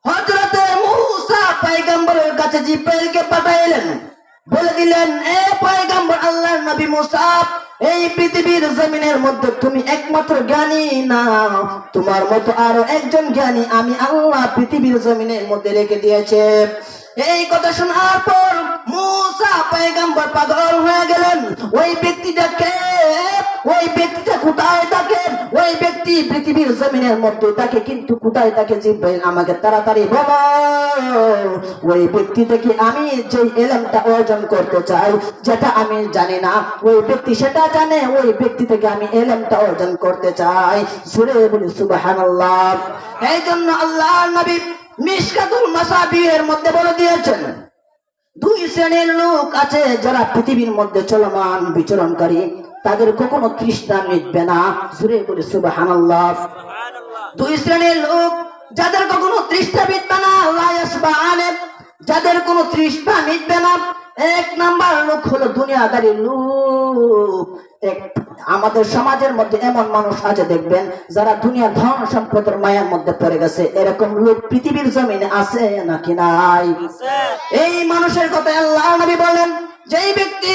হযরত মুসা পয়গম্বরের কাছে জিবরাইলকে পাঠাইলেন, বলে দিলেন, এ পয়গম্বর আল্লাহর নবী মুসা, এই পৃথিবীর জমিনের মধ্যে তুমি একমাত্র জ্ঞানী না, তোমার মতো আরো একজন জ্ঞানী আমি আল্লাহ পৃথিবীর জমিনের মধ্যে রেখে দিয়েছে। এই কথা শোনার পর মুসা পয়গম্বর পাগল হয়ে গেলেন। ওই ব্যক্তিটাকে ওই ব্যক্তিটা কোথায় থাকে? ওই ব্যক্তি পৃথিবীর জমিনের মধ্যে থাকে, কিন্তু কোথায় থাকে? জিবরাইল আমাকে তাড়াতাড়ি বলো ওই ব্যক্তি থেকে আমি যে ইলমটা অর্জন করতে চাই, যেটা আমি জানি না ওই ব্যক্তি সেটা জানে, ওই ব্যক্তি থেকে আমি ইলমটা অর্জন করতে চাই। জোরে বলি সুবহানাল্লাহ। এই জন্য আল্লাহর নবী মিশকাতুল মাসাবিহের মধ্যে বলে দিয়েছেন, দুই শ্রেণীর লোক আছে যারা পৃথিবীর মধ্যে চলমান বিচরণকারী, তাদের কখনো তৃষ্ণা মিটবে না। জোরে বলি সুবহানাল্লাহ। দুই শ্রেণীর লোক যাদের কখনো তৃষ্ণা মিটবে না, লা ইয়াশবাআন, যাদের কোনো তৃষ্ণা মিটবে না। এক নাম্বার লোক হলো দুনিয়াদারি লোক। আমাদের সমাজের মধ্যে এমন মানুষ আছে দেখবেন যারা দুনিয়ার ধন সম্পদের মায়ার মধ্যে পড়ে গেছে। এরকম লোক পৃথিবীর জমিনে আছে নাকি নাই? এই মানুষের কথা আল্লাহর নবী বলেন, যেই ব্যক্তি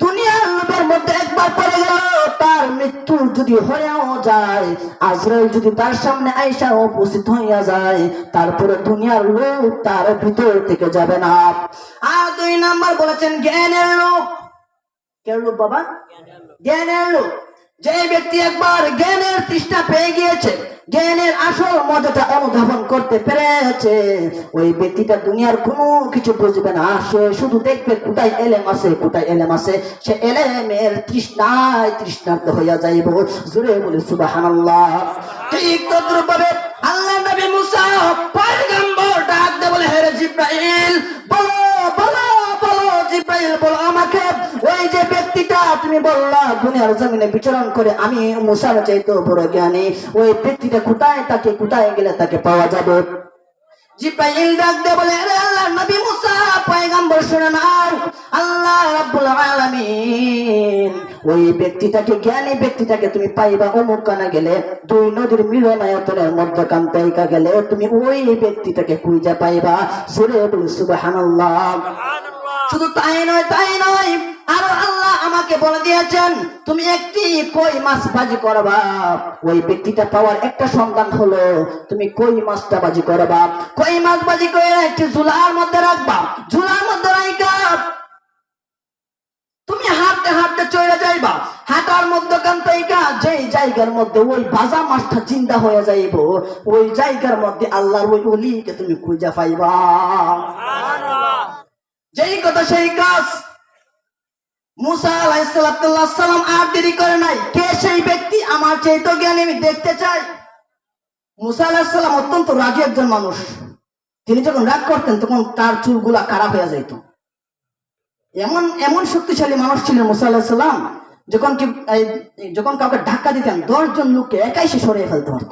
দুনিয়ার লোভের মধ্যে একবার পড়ে গেল, তার মৃত্যু যদি হয়েও যায়, আজরাইল যদি তার সামনে আইসা উপস্থিত হইয়া যায়, তারপরে দুনিয়ার লোভ তার ভিতর থেকে যাবে না। আর দুই নাম্বার বলেছেন জ্ঞানের লোক। কেন লোক বাবা? জ্ঞানের লোক। যে ব্যক্তি একবার জ্ঞানের তৃষ্ণা পেয়ে গিয়েছে, জ্ঞানের আসল মজাটা অনুধাবন করতে পেরেছে, ওই ব্যক্তিটা দুনিয়ার কোনো কিছু বুঝবে না। সে শুধু দেখবে কোথায় এলেম আছে, কোথায় এলেম আছে। সে এলেমের তৃষ্ণায় তৃষ্ণার্ত হইয়া যাইব। জোরে বলে সুবহানাল্লাহ। ঠিক তদ্রুপভাবে আল্লাহ নবী মুসা পয়গম্বর ডাক দিয়ে বলে, হে জিব্রাইল, বলো বলো বলো জিব্রাইল বলো আমাকে, ওই যে ব্যক্তিটা তুমি বললা দুনিয়ার জমিনে বিচরণ করে আমি মুসার চাইতে বড় জ্ঞানী, ওই ব্যক্তিটা কোথায়, তাকে কোথায় গেলে তাকে পাওয়া যাবে? জিব্রাইল ডাক দিয়ে বলে, আরে আল্লাহ নবী মুসা পয়গম্বর শুনে নাও, আল্লাহ রাব্বুল আলামিন ওই ব্যক্তিটাকে, জ্ঞানী ব্যক্তিটাকে তুমি পাইবা অমুক কানা গেলে, দুই নদীর মিলনায়তনের মধ্যখান থেকে গেলে তুমি ওই ব্যক্তিটাকে খুঁজে পাইবা। জোরে বল সুবহানাল্লাহ। শুধু তাই নয়, তাই নয়, আর আল্লাহ আমাকে বলে দিয়েছেন তুমি একটি কই মাছ ভাজি করবা। ওই ব্যক্তিটা পাওয়ার একটা সন্ধান হলো তুমি কই মাছটা ভাজি করবা। কই মাছ ভাজি করে একটি ঝুলার মধ্যে রাখবা। ঝুলার মধ্যে রাখবা তুমি হাঁটতে হাঁটতে চলে যাইবা। হাঁটার মধ্যখান থেকে যেই জায়গার মধ্যে ওই ভাজা মাছটা জিন্দা হয়ে যাইব, ওই জায়গার মধ্যে আল্লাহর ওই ওলিকে তুমি খুঁজে পাইবা। যেই কথা সেই কাজ। মুসা আলাইহিস সালাম আর দেরি করে নাই। কে সেই ব্যক্তি? আমার চাইতে জ্ঞানী, আমি দেখতে চাই। মুসা আলাইহিস সালাম অত্যন্ত রাগী একজন মানুষ। তিনি যখন রাগ করতেন তখন তার চুলগুলা খারাপ হয়ে যেত। এমন এমন শক্তিশালী মানুষ ছিলেন মুসা আলাইহিস সালাম, যখন কাউকে ধাক্কা দিতেন 10 জন লোককে একাই সে সরিয়ে ফেলতে পারত।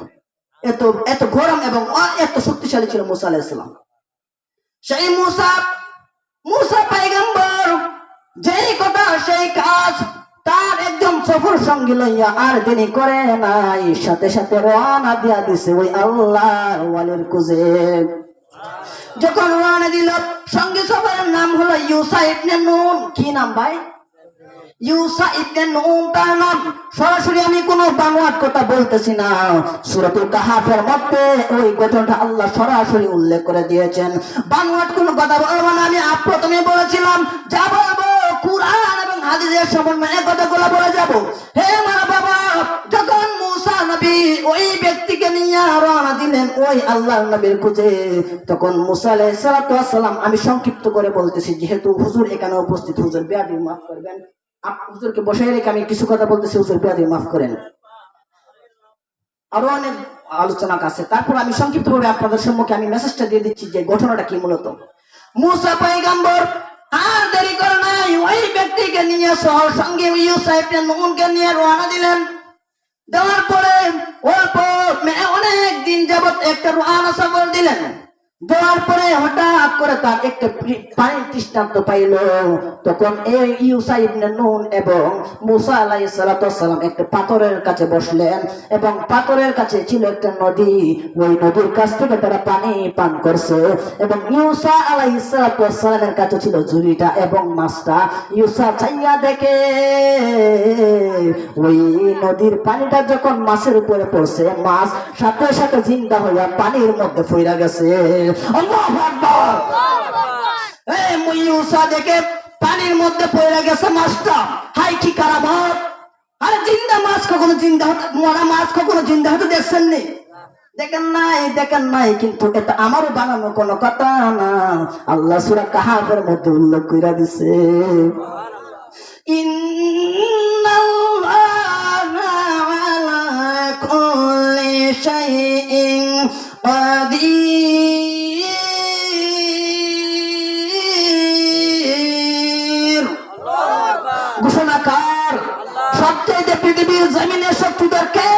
এত এত গরম এবং এত শক্তিশালী ছিল মুসা আলাইহিস সালাম। সেই মুসা পয়গম্বর যেই কথা সেই কাজ, তার একদম সফর সঙ্গী লইয়া আর দেরি করে নাই, সাথে সাথে রওনা দিয়া দিছে ওই আল্লাহর ওয়ালির খুঁজে। যখন রওনা দিল, সঙ্গী সফরের নাম হলো ইউসা ইবনে নুন। কি নাম ভাই? ইউসা ইবনে নুন তার নাম। সরাসরি আমি কোনো বানোয়াট কথা বলতেছি না। সূরাতুল কাহাফের মধ্যে ওই ঘটনাটা আল্লাহ সরাসরি উল্লেখ করে দিয়েছেন। বানোয়াট কোনো কথা বলবো না। আমি প্রথমে বলেছিলাম যা বলবো কুরআন এবং হাদিসের সমন্বয়ে কথাগুলো বলে যাব। হে আমার বাবা, যখন মুসা নবী ওই ব্যক্তিকে নিয়ে রওনা দিলেন ওই আল্লাহর নবীর খুঁজে, তখন মুসা আলাইহিস সালাম, আমি সংক্ষিপ্ত করে বলতেছি যেহেতু হুজুর এখানে উপস্থিত, হুজুর বেয়াদবি মাফ করবেন। হুজুরকে বসাই রেখে আমি কিছু কথা বলতেছি, হুজুর বেয়াদবি মাফ করেন। আরো অনেক আলোচনা আছে, তারপর আমি সংক্ষিপ্তভাবে আপনাদের সম্মুখে আমি মেসেজটা দিয়ে দিচ্ছি যে ঘটনাটা কি। মূলত মুসা পয়গম্বর আর দেরি করে নাই, ওই ব্যক্তিকে নিয়ে সঙ্গে ইউসা ইবনে নুনকে নিয়ে রওনা দিলেন। দেওয়ার পরে অল্প অনেক দিন যাবত একটা রওনা সফর দিলেন। দেওয়ার পরে হঠাৎ করে তার একটা পানির তৃষ্ণার্ত পাইল। তখন এই ইউসা ইবনে নুন এবং মুসা আলাইহিস সালাম একটা পাথরের কাছে বসলেন এবং পাথরের কাছে ছিল একটা নদী। ওই নদীর কাছ থেকে তারা পানি পান করছে এবং ইউসা আলাইহিস সালামের কাছে ছিল ঝুড়িটা এবং মাছটা। ইউসা চাইয়া দেখে ওই নদীর পানিটা যখন মাছের উপরে পড়ছে, মাছ সাথে সাথে জিন্দা হইয়া পানির মধ্যে ফইরা গেছে। আল্লাহু আকবার। এই মুসা দেখে পানির মধ্যে পড়ে গেছে মাছটা। হাই কি কারামত! আরে জিন্দা মাছ কখনো জিন্দা হতে, মরা মাছ কখনো জিন্দা হতে দেখছেন নি? দেখেন নাই, কিন্তু এটা আমারও বানানো কোনো কথা না। আল্লাহ সূরা কাহাফের মধ্যে উল্লেখ কইরা দিছে, ইন্নাল্লাহা আলা কুল্লি শাইইন কাদির। ঘোষণাকার, সবচেয়ে পৃথিবীর জমিনের শক্তিধর কে?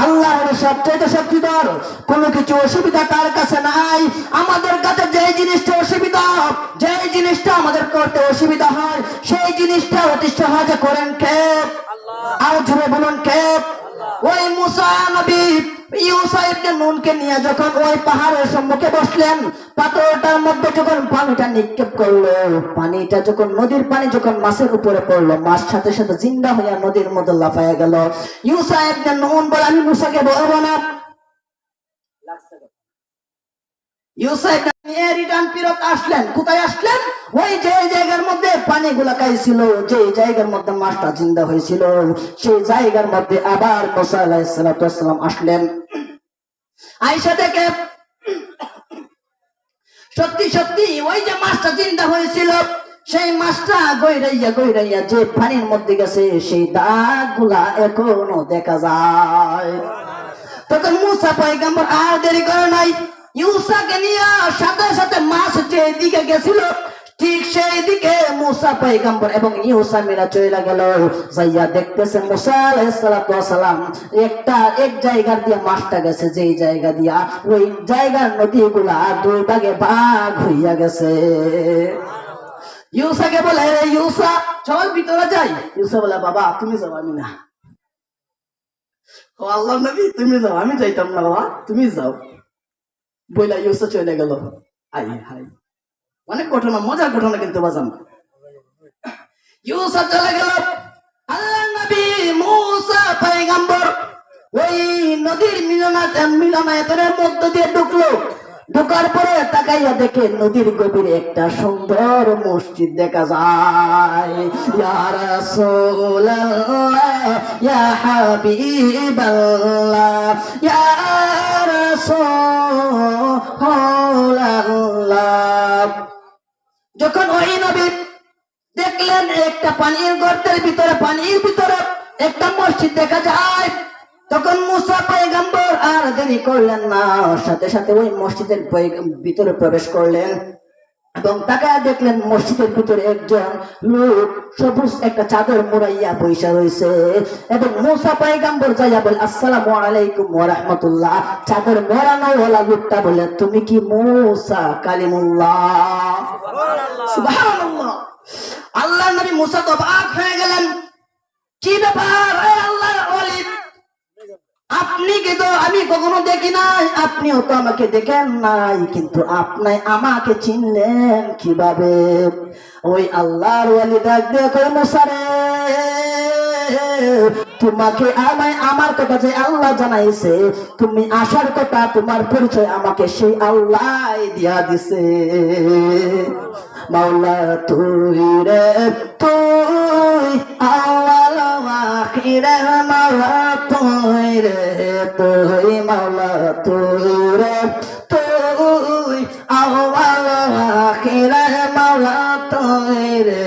আল্লাহর সবচেয়ে শক্তিধর। কোনো কিছু অসুবিধা তার কাছে নাই। আমাদের কাছে যে জিনিসটা অসুবিধা, যে জিনিসটা আমাদের করতে অসুবিধা হয়, সেই জিনিসটা অতি সহজে করেন কে? আর জোরে বলুন কে? ওই মুসা নবী ইউসা ইবনে নুনকে নিয়ে যখন ওই পাহাড়ের সম্মুখে বসলেন, পাথরটার মধ্যে যখন পানিটা নিক্ষেপ করলো, পানিটা যখন নদীর পানি যখন মাছের উপরে পড়লো, মাছ সাথে সাথে জিন্দা হইয়া নদীর মধ্যে লাফাইয়া গেল। ইউসা ইবনে নুন বলে, আমি মুসাকে বলবো না। ইউসুফ নিয়ে রিটার্ন ফিরত আসলেন। কোথায় আসলেন? ওই যে জায়গার মধ্যে পানি গুলাকাইছিল, যে জায়গার মধ্যে মাছটা জিন্দা হয়েছিল, সেই জায়গার মধ্যে আবার মুসা আলাইহিস সালাম আসলেন। আয়েশা থেকে সত্যি সত্যি ওই যে মাছটা জিন্দা হয়েছিল, সেই মাছটা গইরাইয়া গইরাইয়া যে পানির মধ্যে গেছে, সেই দাগ গুলা এখনো দেখা যায়। তখন মুসা পয়গম্বর আর দেরি করে নাই, ইউসাকে নিয়ে সাথে সাথে মাছ যে দিকে গেছিল, ঠিক সেই দিকে মুসা পয়গম্বর এবং ইউসা মিরা চলে গেল। যাইয়া দেখতেছে মুসা আলাইহিস সালাম এক জায়গা দিয়ে মাছটা গেছে, যেই জায়গা দিয়া ওই জায়গার নদীগুলা দুই ভাগে ভাগ হইয়া গেছে। ইউসাকে বলে, রে ইউসা চল ভিতরে যাই। ইউসা বলে, বাবা তুমি যাও, আমি না। ও আল্লাহ নবী তুমি যাও, আমি যাইতাম না বাবা, তুমি যাও বইলা ইউসা চলে গেল। আই হাই, অনেক ঘটনা, মজার ঘটনা কিন্তু বাজান। ইউসা চলে গেল, আল্লাহ নবী মুসা পয়গম্বর ওই নদীর মিলনায়তনের মধ্য দিয়ে ঢুকলো। ঢোকার পরে তাকাইয়া দেখে নদীর গভীরে একটা সুন্দর মসজিদ দেখা যায়। ইয়া রাসূলুল্লাহ ইয়া হাবিবাল্লাহ ইয়া রাসূলুল্লাহ। যখন ওই নবী দেখলেন একটা পানির গর্তের ভিতরে, পানির ভিতরে একটা মসজিদ দেখা যায়, তখন মুসা পয়গম্বর আর দেরি করলেন না, সাথে সাথে ওই মসজিদের ভিতরে প্রবেশ করলেন এবং তাকায় দেখলেন মসজিদের ভিতরে একজন লোক সবুজ একটা চাদর মোড়াইয়া বৈশা রয়েছে এবং মুসা পয়গম্বর যাইয়া বলে, আসসালামু আলাইকুম ওয়া রাহমাতুল্লাহ। চাদর মোড়ানো ওয়ালা লোকটা বলে, তুমি কি মুসা কালিমুল্লাহ? সুবহানাল্লাহ। আল্লাহর নবী মুসা তো অবাক হয়ে গেলেন, কি ব্যাপার আল্লাহর ওলি, আপনি কি তো আমি কখনো দেখি নাই, আপনিও তো আমাকে দেখেন নাই, কিন্তু আপনি আমাকে চিনলেন কিভাবে? ওই আল্লাহর ওলি ডাক দিয়ে কই, মুসা রে তোমাকে আমায় আমার কথা যে আল্লাহ জানাইছে, তুমি আসার কথা, তোমার পরিচয় আমাকে সেই আল্লাহ দিয়া দিছে। মাওলা তুই রে তুই আওয়াল আখিরে, মাওলা তুই রে তুই, মাওলা তুই রে তুই আওয়াল আখিরে, মাওলা তুই রে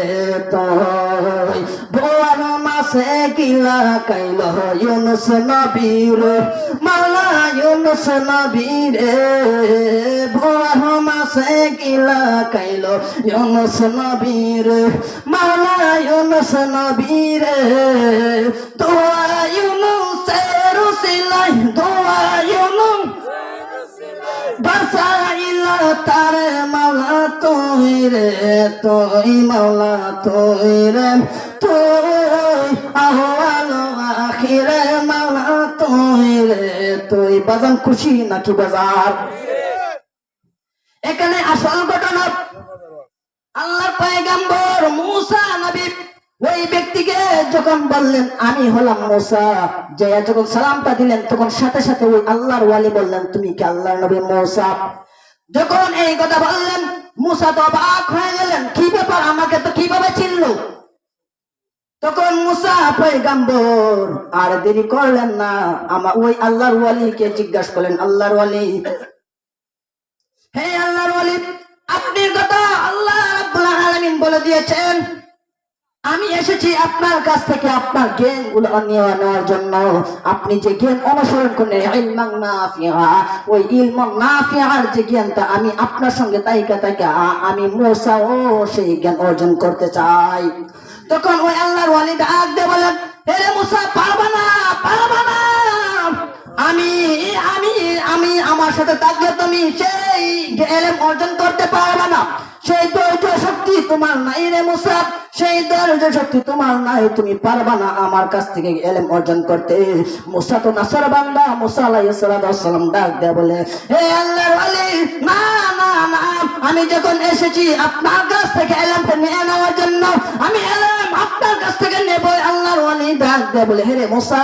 তুই। বোয়ার মাসে কিলা কাইল ইউনুস নবীর, মাওলা ইউনুস নবীর, বোয়ার মাসে কিলা কাইল ইউনুস নবীর, মাওলা ইউনুস নবীর, দোয়া ইউনুসের উসিলায়, দোয়া ইউনুস বাসাইলা তারে, মাওলা তুই রে তুই, মাওলা তুই রে তুই আহওয়াল আখিরে, মাওলা তুই রে তুই। বাজান খুশি নাকি বাজার? এখানে আসল ঘটনা, আল্লাহর পয়গম্বর মুসা নবী ওই ব্যক্তিকে যখন বললেন আমি হলাম মুসা, যে যখন সালামটা দিলেন তখন সাথে সাথে ওই আল্লাহর ওয়ালি বললেন, তুমি কি আল্লাহর নবী মুসা? যখন এই কথা বললেন মুসা তো অবাক হয়ে গেলেন, কি ব্যাপার, আমাকে তো কিভাবে চিনলো? তখন মুসা পয়গম্বর আর দেরি করলেন না, ওই আল্লাহর ওয়ালিকে জিজ্ঞাসা করলেন, আল্লাহর ওয়ালি, হে আল্লাহর ওয়ালি, আপনি কথা আল্লাহ রাব্বুল আলামিন বলে দিয়েছেন, আমি এসেছি আপনার কাছ থেকে আপনার জ্ঞান গুলো নেওয়ার জন্য। আপনি যে জ্ঞান অনুসরণ করেন ইলমান নাফিআ, ওই ইলমান নাফিআর যে জ্ঞানটা আমি আপনার সঙ্গে তাইকা আমি মুসাও সেই জ্ঞান অর্জন করতে চাই। তখন ওই আল্লাহর ওয়ালি ডাক দিয়ে বলেন, হে মুসা পারবা না, পারবা না, আমি আমি আমি আমার সাথে থাকলে তুমি সেই ইলম অর্জন করতে পারবে না, সেই ধৈর্য শক্তি তোমার নাই রে মুসা, সেই ধৈর্য শক্তি তোমার নাই, তুমি পারবা না আমার কাছ থেকে ইলম অর্জন করতে। মুসা তো নাসার বান্দা, মুসা আলাইহিস সালাম ডাক দেয়া বলে, হে আল্লাহর ওয়ালি, না না না, আমি যখন এসেছি আপনার কাছ থেকে ইলমটা নিয়ে নেওয়ার জন্য, আমি ইলম আপনার কাছ থেকে নেব। আল্লাহর ওয়ালি ডাক দেয় বলে, হে রে মুসা,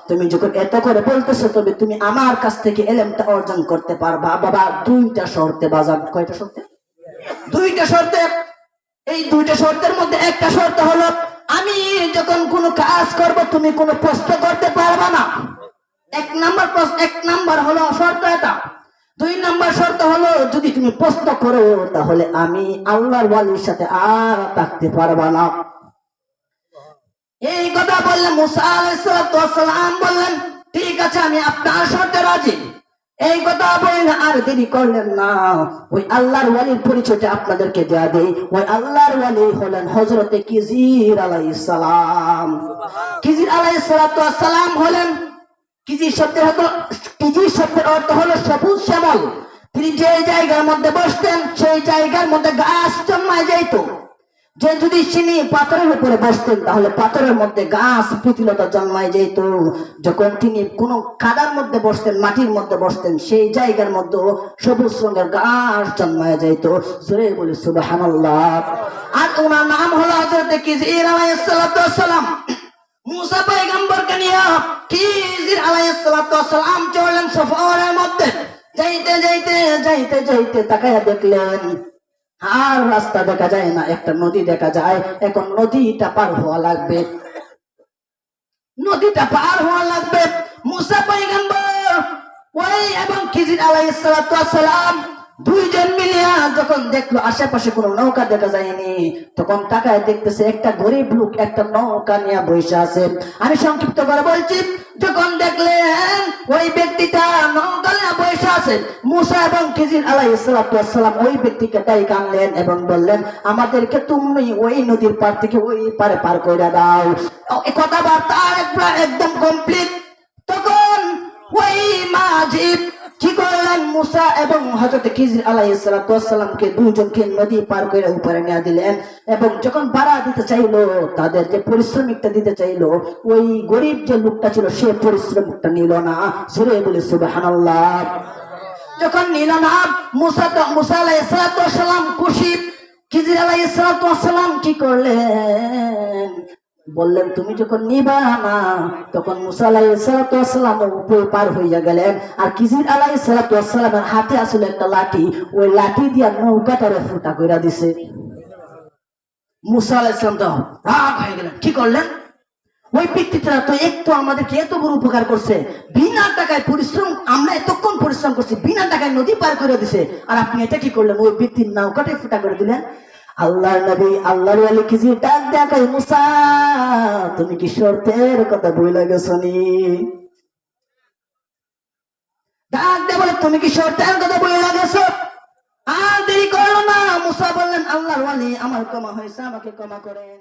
তুমি যখন এত করে বলতেছো, তবে তুমি আমার কাছ থেকে ইলমটা অর্জন করতে পারবা। বাবা, দুইটা শর্তে বাজার। কয়টা শর্তে? দুইটা শর্তে। এই দুইটা শর্তের মধ্যে একটা শর্ত হলো, আমি যখন কোনো কাজ করব তুমি কোনো প্রশ্ন করতে পারবা না। এক নাম্বার হলো শর্ত এটা। দুই নাম্বার শর্ত হলো, যদি তুমি প্রশ্ন করো তাহলে আমি আল্লাহর ওয়ালির সাথে আর থাকতে পারবা না। এই কথা বললেন মুসা আলাইহিস সালাম, বললেন ঠিক আছে, আমি আপনার শর্তে রাজি। এই কথা বলেন আর দেরি করলেন না, ওই আল্লাহর ওয়ালির পরিচয়টা আপনাদেরকে দেয়া দেই। ওই আল্লাহর ওয়ালি হলেন হযরতে খিজির আলাইহিস সালাম। খিজির আলাইহিস সালাম হলেন, খিজির শব্দের অর্থ হলো সবুজ শ্যামল। তিনি যে জায়গার মধ্যে বসতেন সেই জায়গার মধ্যে গাছ জন্মায় যাইত। যে যদি তিনি পাথরের উপরে বসতেন তাহলে পাথরের মধ্যে গাছ প্রতিলতা জন্মায় যেত। যখন তিনি কোনো কাদার মধ্যে বসতেন, মাটির মধ্যে বসতেন, সেই জায়গার মধ্যে সবুজ রঙের গাছ জন্মায় যেত। জোরে বলি সুবহানাল্লাহ। আর ওনার নাম হলো হযরত খিজির আলাইহিস সালাম। মুসা পয়গম্বরকে নিয়ে খিজির আলাইহিস সালাম চললেন সফরের মধ্যে। যাইতে যাইতে যাইতে যাইতে তাকায়া দেখলেন আর রাস্তা দেখা যায় না, একটা নদী দেখা যায়। এখন নদীটা পার হওয়া লাগবে, নদীটা পার হওয়া লাগবে। মুসা পয়গম্বর ওই এবং খিজির আলাইহিস সালাম দুইজন মিলিয়া যখন দেখলো আশেপাশে কোনো নৌকা দেখা যায়নি, তখন তাকায় দেখতেছে একটা গরিব লোক একটা নৌকা নিয়ে বসে আছে। আমি সংক্ষিপ্ত করে বলছি, যখন দেখলেন ওই ব্যক্তিটা নৌকা নিয়ে বসে আছে, মুসা এবং খিজির আলাইহিস সালাম ওই ব্যক্তিকে তাই কানলেন এবং বললেন, আমাদেরকে তুমি ওই নদীর পার থেকে ওই পারে পার করে দাও। কথাবার্তা একদম কমপ্লিট। তখন ওই মাঝি কি করলেন, মুসা এবং হযরত খিজির আলাইহিস সালামকে দুইজনকে নদী পার করে উপরে নিয়ে দিলেন। এবং যখন ভাড়া দিতে চাইলো, তাদের যে পরিশ্রমিকটা দিতে চাইলো, ওই গরিব যে লোকটা ছিল সে পরিশ্রমিকটা নিল না। জোরে বলি সুবহানাল্লাহ। যখন নিল না, মুসা আলাইহিস সালাম খুশি। খিজির আলাইহিস সালাম কি করলেন, বললেন তুমি যখন নিবা না, তখন মুসা আলাইহিস সালাম উপরে পার হইয়া গেলেন। আর খিজির আলাইহিস সালামের হাতে আসলে একটা লাঠি, ওই লাঠি দিয়া নৌকাটারে ফুটা কইরা দিছে। মুসা আলাইহিস সালাম তো রাগ হয়ে গেলেন। কি করলেন, ওই ব্যক্তিটা তো একটু আমাদেরকে এত বড় উপকার করছে, বিনা টাকায় পরিশ্রম, আমরা এতক্ষণ পরিশ্রম করছি, বিনা টাকায় নদী পার করে দিছে, আর আপনি এটা কি করলেন, ওই ব্যক্তির নৌকাটাই ফুটা করে দিলেন। আল্লাহর নবী আল্লাহর ওয়ালি খিজির ডাক দেয়া কয়, মুসা তুমি কি শর্তের কথা বইলা গেছো নি? ডাক দেয়া বলে, তুমি কি শর্তের কথা বইলা গেছো? আর দেরি করলো না, মুসা বললেন, আল্লাহর ওয়ালি আমার ক্ষমা হয়েছে, আমাকে ক্ষমা করেন।